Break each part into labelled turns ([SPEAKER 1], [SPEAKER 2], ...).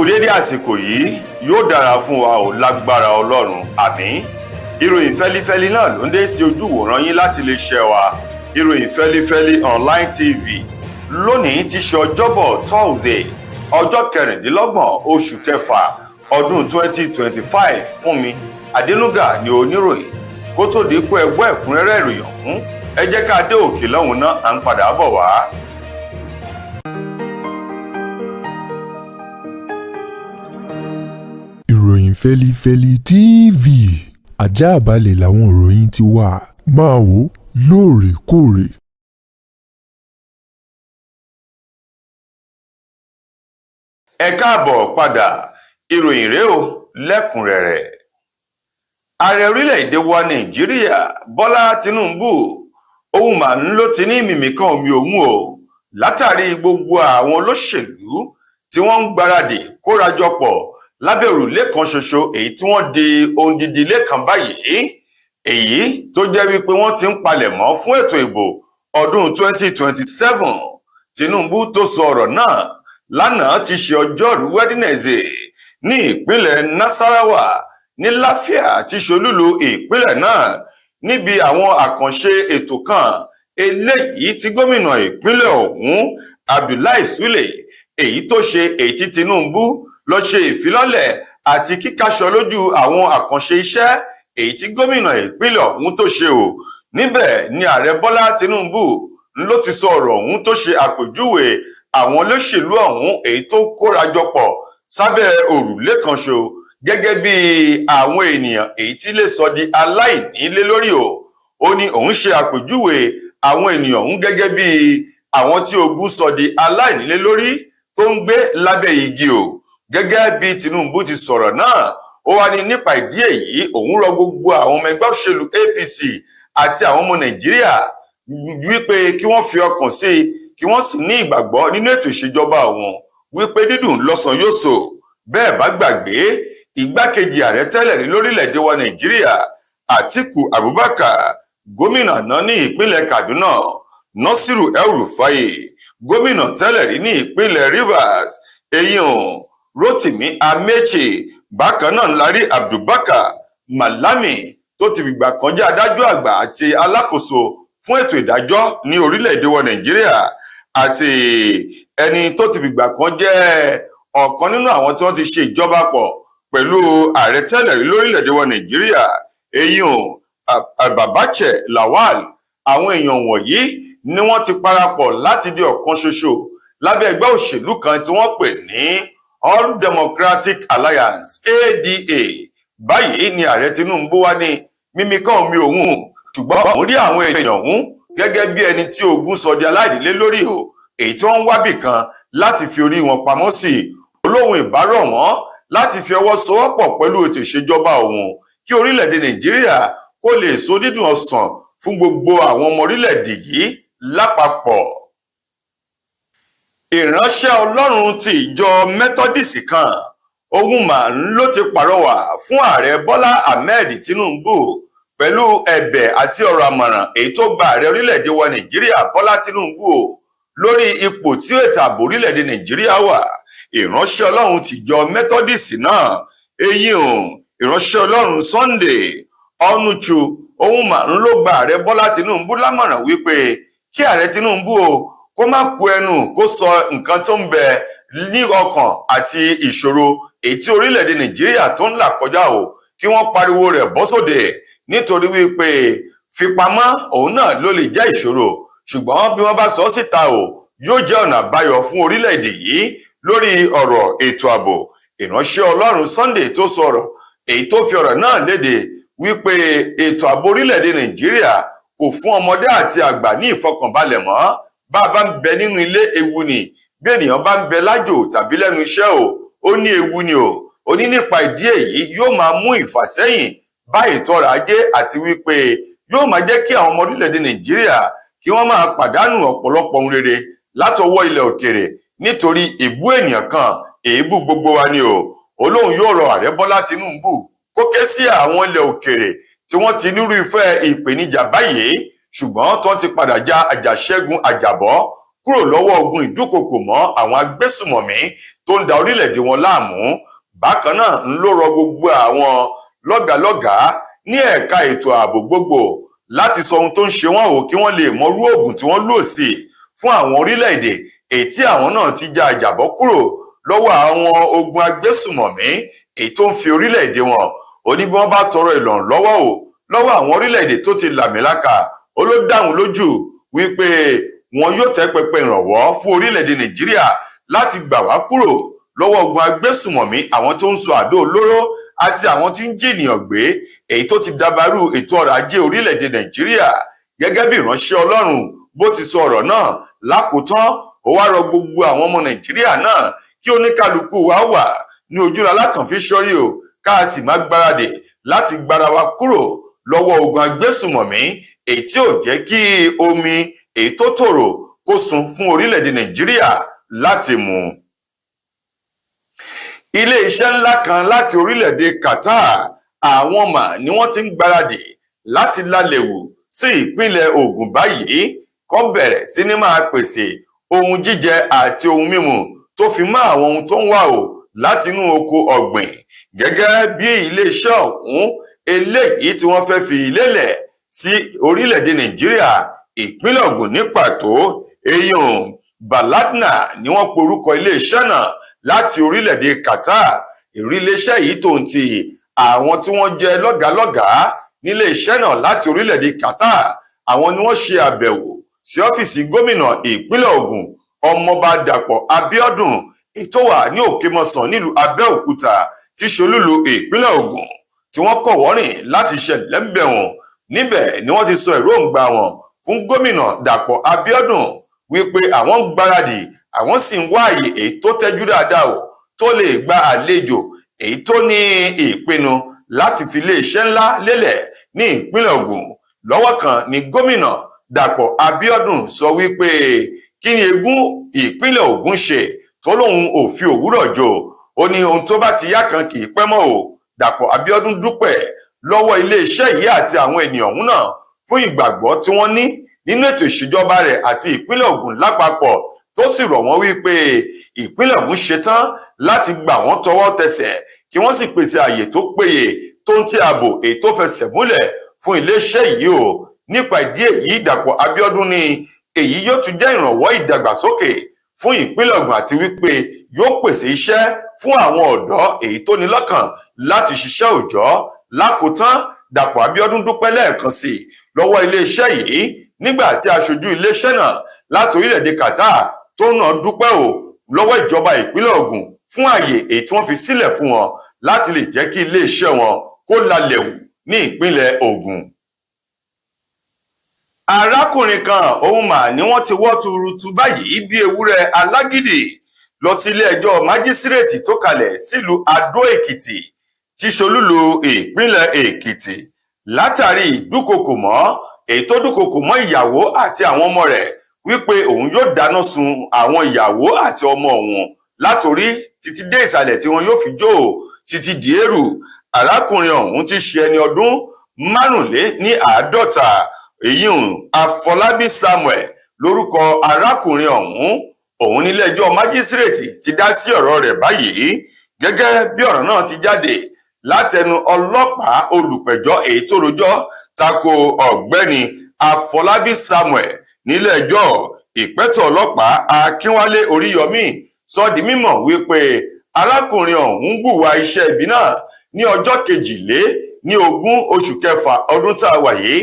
[SPEAKER 1] dédé àsìkò yìí yóò dára fún wa ò lágbára Ọlọ́run àmín. Ìròyìn fẹ́lífẹ́lí náà ló ń dé sí ojú ìwòran yín láti iléeṣẹ́ wa ìròyìn fẹ́lífẹ́lí online tv. Lónìí ti ṣe ọjọ́bọ̀ Thursday ọjọ́ 26 oṣù kẹfà ọdún 2025. Fún mi Adénúgà ni oníròyìn. Kó tó di pé ẹgbọ́ ẹ̀kúnrẹ́rẹ́ ìròyìn ọ̀hún, ẹ jẹ́ ká dé òkè lọ́hùn náà, à ń padà bọ̀ wá.
[SPEAKER 2] Ìròyìn fẹ́lífẹ́lí TV, àjààbálẹ̀ làwọn ìròyìn ti wà, máa wò lóòrèkóòrè.
[SPEAKER 1] Ẹ káàbọ̀ padà, ìròyìn rèé o lẹ́kùnrẹ́rẹ́. Ààrẹ orílẹ̀-èdè wa Nàìjíríà Bọ́lá Tinubu òun mà ń ló ti ní mímìkan omi òun o látàrí gbogbo àwọn olóṣèlú tí wọ́n ń gbáradì kórajọpọ̀ lábẹ́ òrùlé kan ṣoṣo èyí tí wọ́n di odidi ilé kan báyìí, èyí tó jẹ́ wípé wọ́n ti ń palẹ̀mọ́ fún ètò ìbò ọdún 2027. Tinubu tó sọ ọ̀rọ̀ náà lánàá ti ṣe ọjọ́rú Wednesday ní ìpínlẹ̀ Nasarawa ní Láfíà tí ṣolúlu ìpínlẹ̀ náà níbi àwọn àkànṣe ètò kan eléyìí tí gómìnà ìpínlẹ̀ ọ̀hún Abdullahi Sule èyí tó ṣe èyí tí Tinubu lọ ṣe ìfilọ́lẹ̀ àti kíkáṣọ lójú àwọn àkànṣe iṣẹ́ èyí tí gómìnà ìpínlẹ̀ ọ̀hún tó ṣe o. Níbẹ̀ ni ààrẹ Bọ́lá Tinubu ló ti sọ ọ̀rọ̀ ọ̀hún tó ṣe àpèjúwe àwọn olóṣèlú ọ̀hún èyí tó kórajọpọ̀ sábẹ́ òrùlé kan ṣo gẹ́gẹ́ bí àwọn ènìyàn èyí tí lè sọ di aláìnílé lórí o. Ó ní òun ṣe àpèjúwe àwọn ènìyàn ọ̀hún gẹ́gẹ́ bí àwọn tí ogun sọ di aláìnílé lórí tó ń gbé lábẹ́ igi o. Gẹ́gẹ́ bí Tinubu ti sọ̀rọ̀ náà, ó wá ní nípa ìdí èyí òun rọ gbogbo àwọn ọmọ ẹgbẹ́ òṣèlú APC àti àwọn ọmọ Nàìjíríà wípé kí wọ́n fi ọkàn sí i, kí wọ́n sì ní ìgbàgbọ́ nínú ètò ìṣèjọba wọn wípé dídùn lọ́sàn yóò so. Bẹ́ẹ̀ bá gbàgbé, igbákejì ààrẹ tẹ́lẹ̀ rí lórílẹ̀‐èdè wa Nàìjíríà Atiku Abubakar, gómìnà náà ní ìpínlẹ̀ Kaduna Nasiru El-Rufai, gómìnà tẹ́lẹ̀ rí ní ìpínlẹ̀ Rivers eyín Rotimi Amechi, bákan náà lárí Abubakar Malami tó ti fìgbà kan jẹ́ adájọ́ àgbà àti alákòóso fún ètò ìdájọ́ ní orílẹ̀-èdè wa Nàìjíríà, àti ẹni tó ti fìgbà kan jẹ́ ọ̀kan nínú àwọn tí wọ́n ti ṣe ìjọba pọ̀ pẹ̀lú ààrẹ tẹ́lẹ̀ rí lórílẹ̀-èdè wa Nàìjíríà eyín Ababache Lawal. Àwọn èèyàn wọ̀nyí ni wọ́n ti parapọ̀ láti di ọ̀kan ṣoṣo lábẹ́ ẹgbẹ́ òṣèlú kan tí wọ́n pè ní All Democratic Alliance ADA. Báyìí ni ààrẹ Tinubu wá ní mímìkan omi òun, ṣùgbọ́n òun rí àwọn èèyàn ọ̀hún gẹ́gẹ́ bí ẹni tí ogun sọ di aláìnílé lórí o, èyí tí wọ́n ń wábì kan láti fi orí wọn pamọ́ sí. Olóhùn ìbárọ̀ wọn láti fi ọwọ́ sowọ́pọ̀ pẹ̀lú ètò ìṣèjọba òun kí orílẹ̀-èdè Nàìjíríà kó lè so dídùn ọsàn fún gbogbo àwọn ọmọ orílẹ̀-èdè yìí lápapọ̀. Ìránṣẹ́ Ọlọ́run ti ìjọ Methodist kan òun mà ló ti pàrọwà fún ààrẹ Bọ́lá Ahmed Tinubu pẹ̀lú ẹ̀bẹ̀ àti ọ̀rọ̀ àmọ̀ràn èyí tó gba ààrẹ orílẹ̀-èdè wa Nàìjíríà Bọ́lá Tinubu lórí ipò tí ètò ààbò orílẹ̀-èdè Nàìjíríà wà. Ìránṣẹ́ Ọlọ́run ti ìjọ Methodist náà eyín ìránṣẹ́ Ọlọ́run Sunday Onuchu òun mà ló gba ààrẹ Bọ́lá Tinubu lámọ̀ràn wípé kí ààrẹ Tinubu o kó má ku ẹnu kó sọ nǹkan tó ń bẹ ní ọkàn àti ìṣòro èyí tí orílẹ̀-èdè Nàìjíríà tó ń là kọjá o, kí wọ́n pariwo rẹ̀ bọ́ sóde, nítorí wípé fipamọ́ òun náà ló lè jẹ́ ìṣòro, ṣùgbọ́n bí wọ́n bá sọ síta o yóò jẹ́ ọ̀nà àbáyọ fún orílẹ̀-èdè yìí lórí ọ̀rọ̀ ètò ààbò. Ìránṣẹ́ Ọlọ́run Sunday tó sọ̀rọ̀ èyí tó fi ọ̀rọ̀ náà léde wípé ètò ààbò orílẹ̀-èdè Nàìjíríà kò fún ọmọdé àti àgbà ní ìfọkànbalẹ̀ mọ́. Bá a bá ń bẹ nínú ilé ewu ni, bí ènìyàn bá ń bẹ lájò tàbí lẹ́nu iṣẹ́ o ó ní ewu ni o. Ó ní nípa ìdí èyí yóò máa mú ìfàsẹ́yìn bá ètò ọrọ̀ ajé àti wípé yóò máa jẹ́ kí àwọn ọmọ orílẹ̀-èdè Nàìjíríà kí wọ́n máa pàdánù ọ̀pọ̀lọpọ̀ ohun rere látọwọ́ ilẹ̀ òkèrè nítorí ìbú ènìyàn kan èébú gbogbo wa ni o. Olóhùn yóò rọ ààrẹ Bọ́lá Tinubu kó ké sí àwọn ilẹ̀ òkèrè tí wọ́n ti nírú ìfẹ́ ìpèníjà báyìí ṣùgbọ́n tó ti padà já àjàṣẹ́gun àjàbọ́ kúrò lọ́wọ́ ogun ìdúkokò mọ́ àwọn agbésùmọ̀mí tó ń da orílẹ̀-èdè wọn láàmú. Bákan náà ń ló rọ gbogbo àwọn lọ́gàálọ́gàá ní ẹ̀ka ètò ààbò gbogbo láti sọ ohun tó ń ṣe wọ́n o kí wọ́n lè mọrú oògùn tí wọ́n lò sí fún àwọn orílẹ̀-èdè èyí tí àwọn náà ti já àjàbọ́ kúrò lọ́wọ́ àwọn ogun agbésùmọ̀mí èyí tó ń fi orílẹ̀-èdè wọn. Ó ní bí wọ́n bá tọrọ ìrànlọ́wọ́ lọ́wọ́ àwọn orílẹ̀-èdè tó ti làmìlaka, ó ló dáhùn lójú wípé wọn yóò tẹ́ pẹpẹ ìrànwọ́ fún orílẹ̀-èdè Nàìjíríà láti gbà wá kúrò lọ́wọ́ ogun agbésùmọ̀mí, àwọn tó ń sọ àdó olóró àti àwọn tí ń jí ènìyàn gbé èyí tó ti dabarú ètò ọrọ̀ ajé orílẹ̀-èdè Nàìjíríà. Gẹ́gẹ́ bí ìránṣẹ́ Ọlọ́run bó ti sọ ọ̀rọ̀ náà lákòótán, ó wá rọ gbogbo àwọn ọmọ Nàìjíríà náà kí oníkálukú wa wà ní ojúra alákànfí sọ́rí ká sì má gbáradì láti gbára wa kúrò lọ́wọ́ ogun agbésùmọ̀mí èyí tí ò jẹ́ kí omi èyí tó tòrò kó sun fún orílẹ̀-èdè Nàìjíríà láti mu. Ilé-iṣẹ́ ńlá kan láti orílẹ̀-èdè Qatar, àwọn ni wọ́n ti ń gbáradì láti lálẹ́wù sí ìpínlẹ̀ Ògùn báyìí kó bẹ̀rẹ̀ sí ní máa pèsè ohun jíjẹ àti ohun mímu tó fi mọ́ àwọn ohun tó ń wá láti inú oko ọ̀gbìn. Gẹ́gẹ́ bí ilé-iṣẹ́ ọ̀hún eléyìí tí wọ́n fẹ́ fi lélẹ̀ sí orílẹ̀-èdè Nàìjíríà, ìpínlẹ̀ Ògùn ní pàtó, èèyàn Baladna ni wọ́n porúkọ ilé-iṣẹ́ náà láti orílẹ̀-èdè Qatar. Ilé-iṣẹ́ yìí tó ń ti àwọn tí wọ́n jẹ́ lọ́gàálọ́gàá nílé iṣẹ́ náà láti orílẹ̀-èdè Qatar, àwọn ni wọ́n ṣe àbẹ̀wò sí ọ́fíìsì gómìnà ìpínlẹ̀ Ògùn Ọmọọba Dàpọ̀ Abíọ́dún ètò wà ní Òkèmọsàn nílùú Abẹ́òkúta tí ṣolúlu ìpínlẹ̀ Ògùn, tí wọ́n kọ̀ wọ́rìn láti ṣẹlẹ̀ ń bẹ̀ wọ́n. Níbẹ̀ ni wọ́n ti sọ èròǹgbà wọn fún gómìnà Dàpọ̀ Abíọ́dún wípé àwọn ń gbáradì, àwọn sì ń wá àyè èyí tó tẹ́jú dáadáa tó lè gba àlejò èyí tó ní ìpinnu láti fi iléeṣẹ́ ńlá lélẹ̀ ní ìpínlẹ̀ Ògùn. Lọ́wọ́ kan ni gómìnà Dàpọ̀ Abíọ́dún sọ wípé kí ni egún ìpínlẹ̀ Ògùn ṣe tó lóun ò fi òwúrọ̀ jò. Ó ní ohun tó bá ti yá kan kì í pẹ́ mọ́ Dàpọ̀ Abíọ́dún dúpẹ́ lọ́wọ́ iléeṣẹ́ yìí àti àwọn ènìyàn ọ̀hún náà fún ìgbàgbọ́ tí wọ́n ní nínú ètò ìṣèjọba rẹ̀ àti ìpínlẹ̀ Ògùn lápapọ̀, tó sì rọ̀ wọ́n wípé ìpínlẹ̀ Ògùn ṣetán láti gbà wọ́n tọwọ́ tẹsẹ̀ kí wọ́n sì pèsè àyè tó péye tó ń ti ààbò èyí tó fẹsẹ̀ múlẹ̀ fún iléeṣẹ́ yìí Nípa ìdí èyí, Dàpọ̀ Abíọ́dún ní èyí yóò tún jẹ́ ìrànwọ́ ìdàgbàsókè fún ìpínlẹ̀ Ògùn àti wípé yóò pèsè iṣẹ́ fún àwọn ọ̀dọ́ èyí tó ní lọ́kàn láti ṣiṣẹ́ òòjọ́. Lákòótán, Dàpọ̀ Abíọ́dún dúpẹ́ lẹ́ẹ̀kan sí lọ́wọ́ iléeṣẹ́ yìí nígbà tí aṣojú iléeṣẹ́ náà láti orílẹ̀-èdè Qatar tó náà dúpẹ́ lọ́wọ́ ìjọba ìpínlẹ̀ Ògùn fún àyè èyí tí wọ́n fi sílẹ̀ fún wọn láti lè jẹ́ kí iléeṣẹ́ wọn kó lálẹ́ wù ní ìpínlẹ̀ Ògùn. Arákùnrin kan ni wọ́n ti wọ́ tuurutu báyìí bí ewúrẹ́ alágídí lọ sí ilé ẹjọ́ májísírèètì tó kalẹ̀ sílùú Adó Èkìtì tí ṣolúlu ìpínlẹ̀ Èkìtì látàrí ìdúkokò mọ́ èyí tó dúkokò mọ́ ìyàwó àti àwọn ọmọ rẹ̀ wípé òun yóò dáná sun àwọn ìyàwó àti ọmọ òun látòrí títí dé ìsàlẹ̀ tí wọn yóò fi jó títí di eérú. Arákùnrin ọ̀hún ti ṣe ẹni ọdún 45 Afọlábí Samuel lórúkọ arákùnrin òun nílé ẹjọ́ májísírèètì ti dá sí ọ̀rọ̀ rẹ̀ báyìí. Gẹ́gẹ́ bí ọ̀rọ̀ náà ti jáde látẹnu ọlọ́pàá olùpẹ̀jọ́ èyí tó rojọ́ tako ọ̀gbẹ́ni Afọlábí Samuel nílé ẹjọ́, ìpẹ̀tọ́ ọlọ́pàá Akínwálé Oríyọmí sọ di mímọ̀ wípé arákùnrin ọ̀hún hùwà iṣẹ́ ibi náà ní ọjọ́ 22 oṣù kẹfà ọdún tá a wà yìí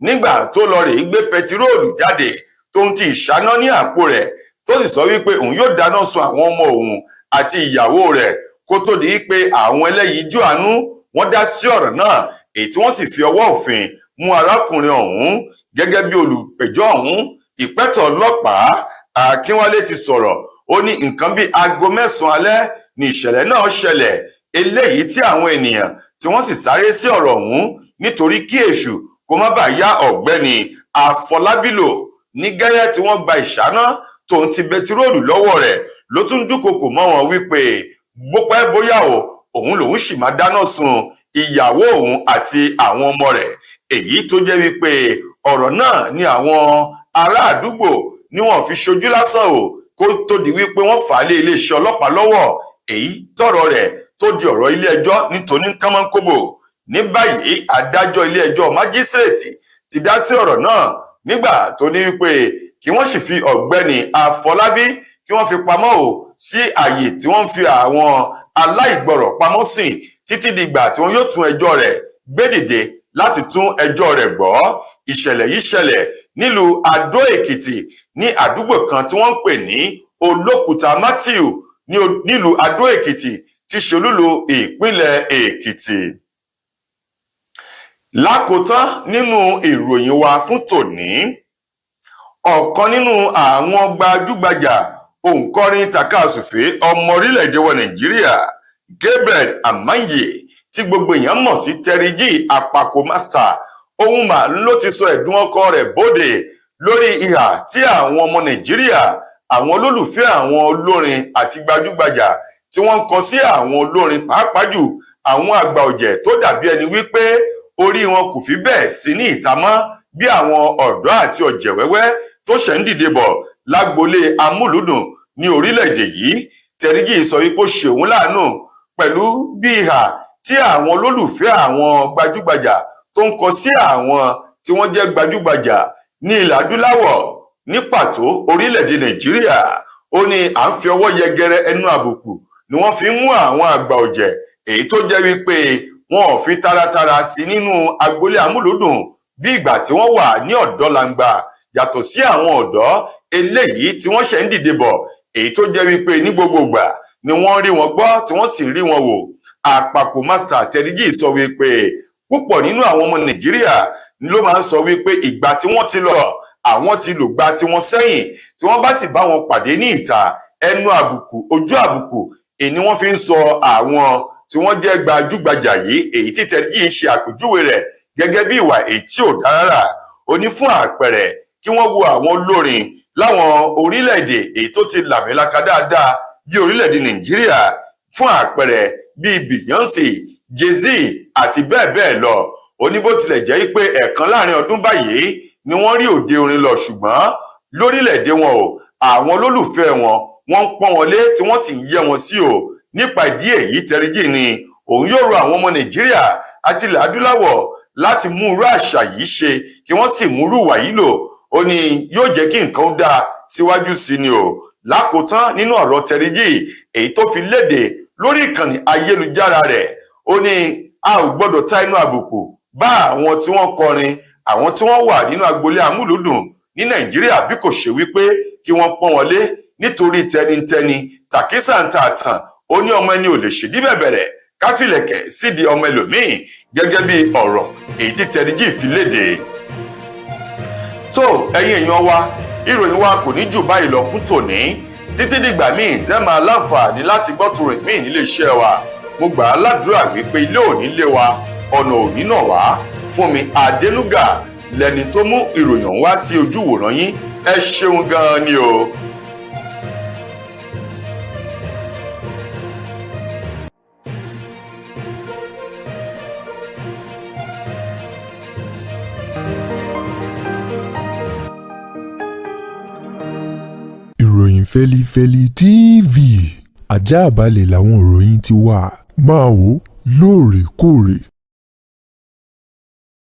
[SPEAKER 1] nígbà tó lọ rèé gbé pẹtiróòlù jáde tó ń ti ìṣáná ní àpò rẹ̀, tó sì sọ wípé òun yóò dáná sun àwọn ọmọ òun àti ìyàwó rẹ̀ kó tó di pé àwọn ẹlẹ́yinjú àánú wọ́n dá sí ọ̀rọ̀ náà èyí tí wọ́n sì fi ọwọ́ òfin mú arákùnrin ọ̀hún. Gẹ́gẹ́ bí olùpẹ̀jọ́ ọ̀hún, ìpẹ̀tọ́ ọlọ́pàá Akínwálé ti sọ̀rọ̀. Ó ní nǹkan bíi aago 9 alẹ́ ni ìṣẹ̀lẹ̀ náà ṣẹlẹ̀, eléyìí tí àwọn ènìyàn tí wọ́n sì sáré sí ọ̀rọ̀ ọ̀hún nítorí kí èṣù kó má bàa yá ọ̀gbẹ́ni Afọlábí lò. Ní gẹ́rẹ́ tí wọ́n gba ìṣáná tòun ti bẹtiróòlù lọ́wọ́ rẹ̀ ló tún dúnkokò mọ́ wọn wípé bópẹ́ bóyá òun lòun sì máa dáná sun ìyàwó òun àti àwọn ọmọ rẹ̀, èyí tó jẹ́ wípé ọ̀rọ̀ náà ni àwọn ará àdúgbò ni wọ́n fi ṣojú lásán o kó tó di wípé wọ́n fà á lé iléeṣẹ́ ọlọ́pàá lọ́wọ́ èyí tọ̀rọ̀ rẹ̀ tó di ọ̀rọ̀ ilé-ẹjọ́ nítorí kánmọ́nkóbò. Ní báyìí adájọ́ ilé-ẹjọ́ májísrèètì ti dá sí ọ̀rọ̀ náà nígbà tó ní wípé kí wọ́n sì fi ọ̀gbẹ́ni Afọlábí kí wọ́n fi pamọ́ o sí àyè tí wọ́n fi àwọn aláìgbọrọ̀ pamọ́ sí títí dìgbà tí wọ́n yóò tún ẹjọ́ rẹ̀ gbé dìde láti tún ẹjọ́ rẹ̀ gbọ́. Ìṣẹ̀lẹ̀ yìí ṣẹlẹ̀ nílùú Adó Èkìtì ní àdúgbò kan tí wọ́n ń pè ní Olókùta Matthew nílùú Adó Èkìtì tí ṣe olúlu ìpínlẹ̀ Èkìtì. Lákòótán nínú ìròyìn wa fún tòní, ọ̀kan nínú àwọn gbajúgbajà òǹkọrin takasùfé ọmọ orílẹ̀-èdè wa Nàìjíríà Gabriel Amanye tí gbogbo èèyàn mọ̀ sí Terry G Apako Master ohun mà ló ti sọ ẹ̀dùn ọkàn rẹ̀ bóde lórí ìhà tí àwọn ọmọ Nàìjíríà àwọn olólùfẹ́ àwọn olórin àti gbajúgbajà tí wọ́n ń kọ sí àwọn olórin pàápàá jù àwọn àgbà ọ̀jẹ̀ tó dàbí ẹni wípé orí wọn kò fi bẹ́ẹ̀ sí ní ìta mọ́ bí àwọn ọ̀dọ́ àti ọ̀jẹ̀ wẹ́wẹ́ tó ṣẹ̀ ń dìde bọ̀ lágboolé amúlùdùn ní orílẹ̀-èdè yìí. Terry G sọ wípé ó ṣe òun láàánú pẹ̀lú bí ìhà tí àwọn olólùfẹ́ àwọn gbajúgbajà tó ń kọ sí àwọn tí wọ́n jẹ́ gbajúgbajà ní ilẹ̀ adúláwọ̀ ní pàtó orílẹ̀-èdè Nàìjíríà. Ó ní à ń fi ọwọ́ yẹgẹrẹ ẹnu àbùkù ni wọ́n fi ń mú àwọn àgbà ọ̀jẹ̀ èyí tó jẹ́ wípé wọn ò fi taratara sí nínú agboolé amúlùdùn bí ìgbà tí wọ́n wà ní ọ̀dọ́ langba yàtọ̀ sí àwọn ọ̀dọ́ eléyìí tí wọ́n ṣẹ̀ ń dìde bọ̀ èyí tó jẹ́ wípé ní gbogbo ìgbà ni wọ́n rí wọn gbọ́ tí wọ́n sì rí wọn wò. Apako Master Terry G sọ wípé púpọ̀ nínú àwọn ọmọ Nàìjíríà ló máa ń sọ wípé ìgbà tí wọ́n ti lọ àwọn ti lò gba tí wọ́n sẹ́yìn tí wọ́n bá sì bá wọn pàdé ní ìta ẹnu àbùkù ojú àbùkù èyí ni wọ́n fi ń sọ àwọn tí wọ́n jẹ́ gbajúgbajà yìí èyí tí Terry G ṣe àpèjúwe rẹ̀ gẹ́gẹ́ bí ìwà èyí tí ò dára. Ó ní fún àpẹẹrẹ kí wọ́n wo àwọn olórin láwọn orílẹ̀-èdè èyí tó ti làmìlaka dáadáa bí orílẹ̀-èdè Nàìjíríà fún àpẹẹrẹ bíi Beyonce, Jay-Z àti bẹ́ẹ̀ bẹ́ẹ̀ lọ. Ó ní bó tilẹ̀ jẹ́ pé ẹ̀ẹ̀kan láàrin ọdún báyìí ni wọ́n rí òde orin lọ ṣùgbọ́n lórílẹ̀-èdè wọn o àwọn olólùfẹ́ wọn wọ́n ń pọ́n wọn lé tí wọ́n sì ń yẹ́ wọn sí o. Nípa ìdí èyí Terry G ni òun yóò rọ àwọn ọmọ Nàìjíríà àti ilẹ̀ adúláwọ̀ láti mú irú àṣà yìí ṣe kí wọ́n sì mú irú ìwà yìí lò. Ó ní yóò jẹ́ kí nǹkan dáa síwájú sí ni o. Lákòótán nínú ọ̀rọ̀ Terry G èyí tó fi léde lórí ìkànnì ayélujára rẹ̀ ó ní a ò gbọ́dọ̀ ta inú àbùkù bá àwọn tí wọ́n kọrin àwọn tí wọ́n wà nínú agboolé amúlùdùn ní Nàìjíríà bí kò ṣe wípé kí wọ́n pọ́n wọn lé nítorí tẹnitẹni tàkísà ń ta àtàn. Ó ní ọmọ ẹni ò lè ṣèdí bẹ̀bẹ̀rẹ̀ káfílẹ̀kẹ̀ sídìí ọmọ ẹlòmíì gẹ́gẹ́ bí ọ̀rọ̀ èyí tí Terry G fi léde. Tó ẹ̀yin èèyàn wa ìròyìn wa kò ní jù báyìí lọ fún tòní títí dìgbà míì tẹ́ máa láǹfààní láti gbọ́ tòròyìn míì nílé iṣẹ́ wa. Mo gbà á ládùúrà wípé ilé ò ní lé wa ọ̀nà ò ní nà wá. Fúnmi Adénúgà lẹni tó mú ìròyìn wá sí ojú wòran yín. Ẹ ṣeun gan-an ni o.
[SPEAKER 2] Ìròyìn Fẹ́lifẹ́li TV àjààbálẹ̀ làwọn ìròyìn ti wà máa wò lóòrèkóòrè.